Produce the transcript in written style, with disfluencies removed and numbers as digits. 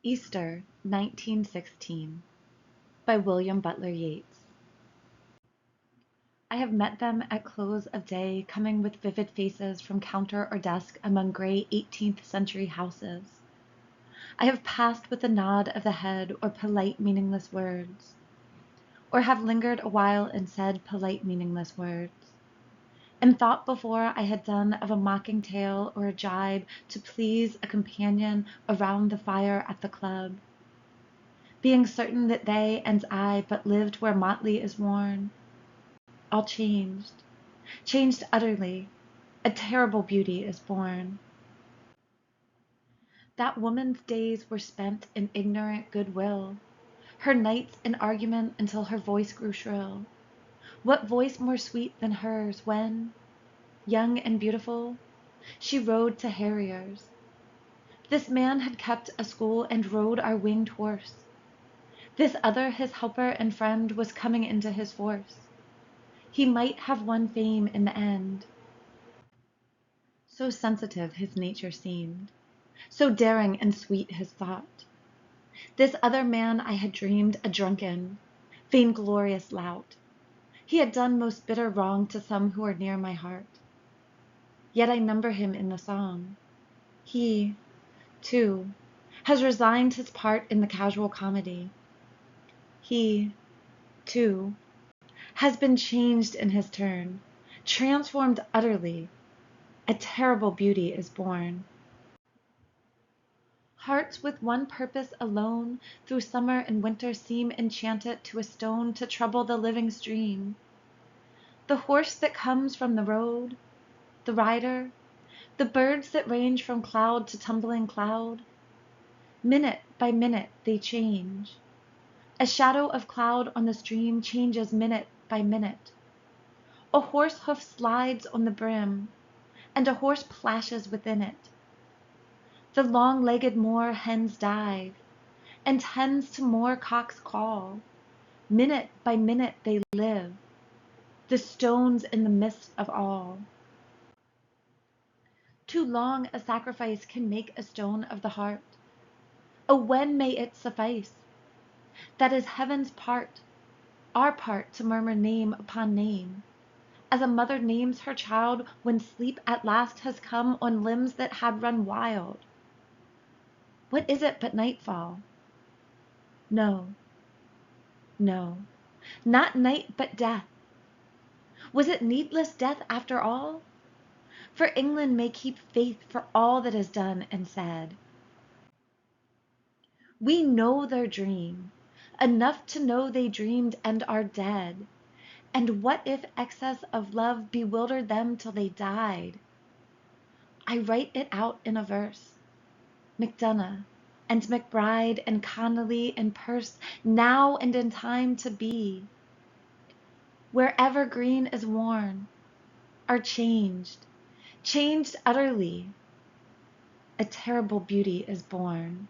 Easter, 1916, by William Butler Yeats. I have met them at close of day, coming with vivid faces from counter or desk among gray 18th century houses. I have passed with a nod of the head or polite meaningless words, or have lingered a while and said polite meaningless words, and thought before I had done of a mocking tale or a jibe to please a companion around the fire at the club, being certain that they and I but lived where motley is worn. All changed, changed utterly, a terrible beauty is born. That woman's days were spent in ignorant goodwill, her nights in argument until her voice grew shrill. What voice more sweet than hers when, young and beautiful, she rode to harriers? This man had kept a school and rode our winged horse. This other, his helper and friend, was coming into his force. He might have won fame in the end. So sensitive his nature seemed, so daring and sweet his thought. This other man I had dreamed a drunken, vainglorious lout. He had done most bitter wrong to some who are near my heart. Yet I number him in the song. He, too, has resigned his part in the casual comedy. He, too, has been changed in his turn, transformed utterly. A terrible beauty is born. Hearts with one purpose alone through summer and winter seem enchanted to a stone to trouble the living stream. The horse that comes from the road, the rider, the birds that range from cloud to tumbling cloud, minute by minute they change. A shadow of cloud on the stream changes minute by minute. A horse hoof slides on the brim, and a horse plashes within it. The long-legged moor hens dive, and hens to moor cocks call. Minute by minute they live, the stones in the midst of all. Too long a sacrifice can make a stone of the heart. Oh, when may it suffice? That is heaven's part, our part to murmur name upon name, as a mother names her child when sleep at last has come on limbs that had run wild. What is it but nightfall? No, no, not night but death. Was it needless death after all? For England may keep faith for all that is done and said. We know their dream, enough to know they dreamed and are dead. And what if excess of love bewildered them till they died? I write it out in a verse. MacDonough and MacBride and Connolly and Pearse, now and in time to be, wherever green is worn, are changed, changed utterly. A terrible beauty is born.